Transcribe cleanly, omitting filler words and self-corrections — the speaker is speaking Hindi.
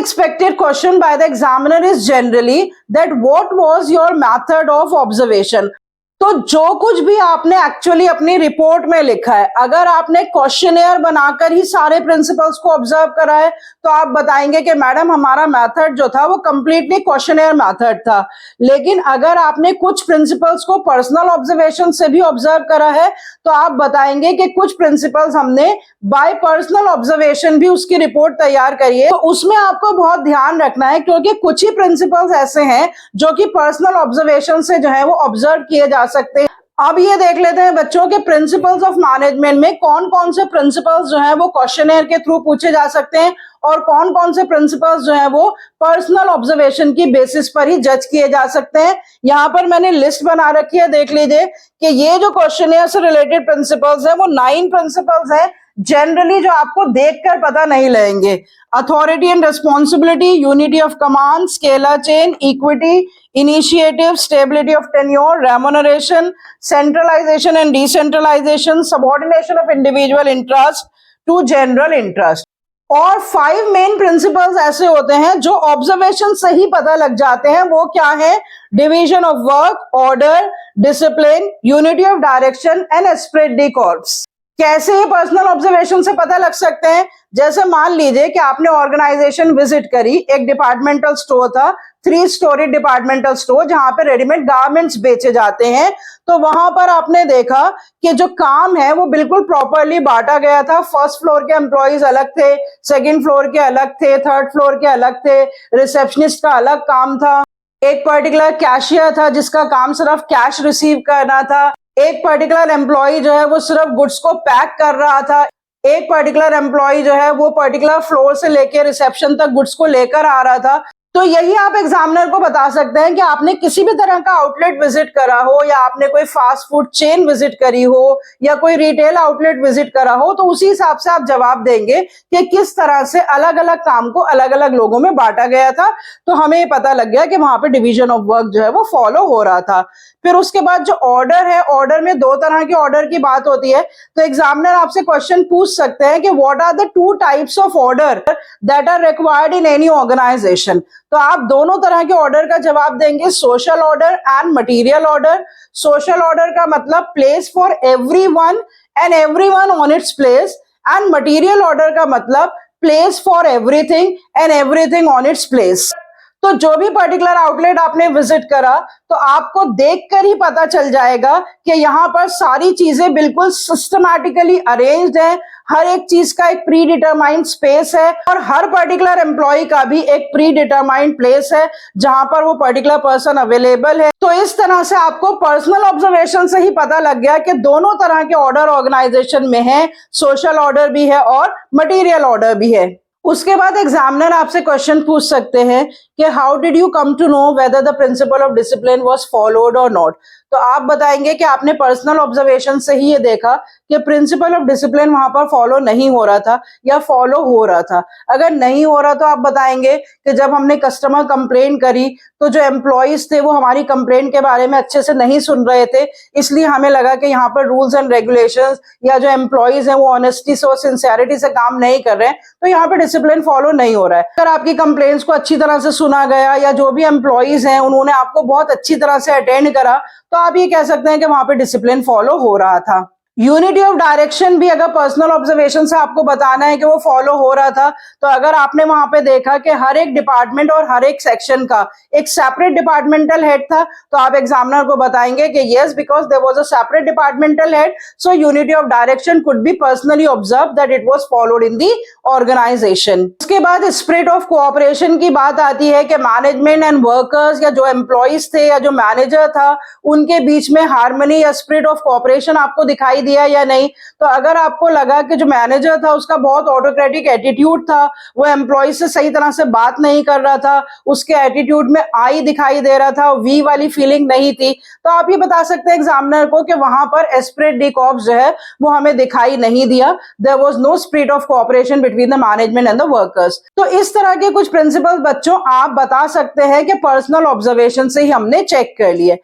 expected question by the examiner is generally that what was your method of observation. तो जो कुछ भी आपने एक्चुअली अपनी रिपोर्ट में लिखा है, अगर आपने क्वेश्चनेयर बनाकर ही सारे प्रिंसिपल्स को ऑब्जर्व करा है तो आप बताएंगे कि मैडम हमारा मेथड जो था वो कंप्लीटली क्वेश्चनेयर मेथड था। लेकिन अगर आपने कुछ प्रिंसिपल्स को पर्सनल ऑब्जर्वेशन से भी ऑब्जर्व करा है तो आप बताएंगे कि कुछ प्रिंसिपल्स हमने बाय पर्सनल ऑब्जर्वेशन भी उसकी रिपोर्ट तैयार करी है। तो उसमें आपको बहुत ध्यान रखना है क्योंकि कुछ ही प्रिंसिपल्स ऐसे हैं जो कि पर्सनल ऑब्जर्वेशन से जो है वो ऑब्जर्व किए जा सकते हैं। अब ये देख लेते हैं बच्चों के प्रिंसिपल्स ऑफ मैनेजमेंट में कौन कौन से प्रिंसिपल्स जो है वो क्वेश्चनेयर के थ्रू पूछे जा सकते हैं और कौन कौन से प्रिंसिपल्स जो है वो पर्सनल ऑब्जर्वेशन की बेसिस पर ही जज किए जा सकते हैं। यहाँ पर मैंने लिस्ट बना रखी है, देख लीजिए कि ये जो क्वेश्चनेयर से रिलेटेड प्रिंसिपल्स हैं वो 9 प्रिंसिपल्स हैं जनरली जो आपको देखकर पता नहीं लगेंगे। Authority and responsibility, unity of command, scalar chain, equity, initiative, stability of tenure, remuneration, centralisation and decentralisation, subordination of individual interest to general interest. और 5 मेन प्रिंसिपल्स ऐसे होते हैं जो ऑब्जर्वेशन से ही पता लग जाते हैं। वो क्या है? Division of work, order, discipline, unity of direction and Spirit D corps. कैसे ये पर्सनल ऑब्जर्वेशन से पता लग सकते हैं? जैसे मान लीजिए कि आपने ऑर्गेनाइजेशन विजिट करी, एक डिपार्टमेंटल स्टोर था, 3 स्टोरी डिपार्टमेंटल स्टोर जहां पे रेडीमेड गारमेंट्स बेचे जाते हैं। तो वहां पर आपने देखा कि जो काम है वो बिल्कुल प्रॉपरली बांटा गया था। फर्स्ट फ्लोर के एम्प्लॉइज अलग थे, सेकंड फ्लोर के अलग थे, थर्ड फ्लोर के अलग थे, रिसेप्शनिस्ट का अलग काम था, एक पर्टिकुलर कैशियर था जिसका काम सिर्फ कैश रिसीव करना था, एक पर्टिकुलर एम्प्लॉय जो है वो सिर्फ गुड्स को पैक कर रहा था, एक पर्टिकुलर एम्प्लॉय जो है वो पर्टिकुलर फ्लोर से लेकर रिसेप्शन तक गुड्स को लेकर आ रहा था। तो यही आप एग्जामिनर को बता सकते हैं कि आपने किसी भी तरह का आउटलेट विजिट करा हो या आपने कोई फास्ट फूड चेन विजिट करी हो या कोई रिटेल आउटलेट विजिट करा हो, तो उसी हिसाब से आप जवाब देंगे कि किस तरह से अलग अलग काम को अलग अलग लोगों में बांटा गया था। तो हमें पता लग गया कि वहां पे डिवीजन ऑफ वर्क जो है वो फॉलो हो रहा था। फिर उसके बाद जो ऑर्डर है, ऑर्डर में 2 तरह के ऑर्डर की बात होती है। तो एग्जामिनर आपसे क्वेश्चन पूछ सकते हैं कि what are the 2 types of order that are required in any organisation. तो आप दोनों तरह के ऑर्डर का जवाब देंगे, social order and material order. Social order का मतलब place for everyone and everyone on its place, and material order का मतलब place for everything and everything on its place. तो जो भी पर्टिकुलर आउटलेट आपने विजिट करा तो आपको देखकर ही पता चल जाएगा कि यहाँ पर सारी चीजें बिल्कुल सिस्टमैटिकली अरेंज्ड है, हर एक चीज का एक प्री डिटरमाइंड स्पेस है और हर पर्टिकुलर एम्प्लॉय का भी एक प्री डिटरमाइंड प्लेस है जहां पर वो पर्टिकुलर पर्सन अवेलेबल है। तो इस तरह से आपको पर्सनल ऑब्जर्वेशन से ही पता लग गया कि दोनों तरह के ऑर्डर ऑर्गेनाइजेशन में है, सोशल ऑर्डर भी है और मटेरियल ऑर्डर भी है। उसके बाद एग्जामिनर आपसे क्वेश्चन पूछ सकते हैं कि how did you come to know whether the principle of discipline was followed और नॉट। तो आप बताएंगे कि आपने पर्सनल ऑब्जर्वेशन से ही ये देखा कि प्रिंसिपल ऑफ डिसिप्लिन वहां पर फॉलो नहीं हो रहा था या फॉलो हो रहा था। अगर नहीं हो रहा तो आप बताएंगे कि जब हमने कस्टमर कंप्लेन करी तो जो एम्प्लॉइज थे वो हमारी कंप्लेन के बारे में अच्छे से नहीं सुन रहे थे, इसलिए हमें लगा कि यहाँ पर रूल्स एंड रेगुलेशंस या जो एम्प्लॉइज हैं वो ऑनेस्टी से और सिंसियरिटी से काम नहीं कर रहे हैं, तो यहाँ पे डिसिप्लिन फॉलो नहीं हो रहा है। अगर आपकी कंप्लेंट्स को अच्छी तरह से सुना गया या जो भी एम्प्लॉइज हैं उन्होंने आपको बहुत अच्छी तरह से अटेंड करा तो आप ये कह सकते हैं कि वहां पे डिसिप्लिन फॉलो हो रहा था। यूनिटी ऑफ डायरेक्शन भी अगर पर्सनल ऑब्जर्वेशन से आपको बताना है कि वो फॉलो हो रहा था, तो अगर आपने वहां पे देखा कि हर एक डिपार्टमेंट और हर एक सेक्शन का एक सेपरेट डिपार्टमेंटल हेड था, तो आप एग्जामिनर को बताएंगे कि yes, because there was a separate departmental head, so unity of direction could be personally observe that it was followed in the organisation. उसके बाद स्पिरिट ऑफ कोऑपरेशन की बात आती है कि मैनेजमेंट एंड वर्कर्स या जो एम्प्लॉइज थे या जो मैनेजर था उनके बीच में हार्मनी या स्पिरिट ऑफ कोऑपरेशन आपको दिखाई दिया या नहीं। तो अगर आपको लगा कि जो मैनेजर था उसका बहुत ऑटोक्रेटिक एटीट्यूड था, वो एम्प्लॉय से सही तरह से बात नहीं कर रहा था, उसके एटीट्यूड में आई दिखाई दे रहा था, वी वाली फीलिंग नहीं थी, तो आप ये बता सकते हैं एग्जामिनर को कि वहां पर एस्पिरिट डी कॉर्प्स जो है वो हमें दिखाई नहीं दिया। There was no spirit of cooperation between the management and the workers. तो इस तरह के कुछ प्रिंसिपल बच्चों आप बता सकते हैं कि पर्सनल ऑब्जर्वेशन से ही हमने चेक कर लिए।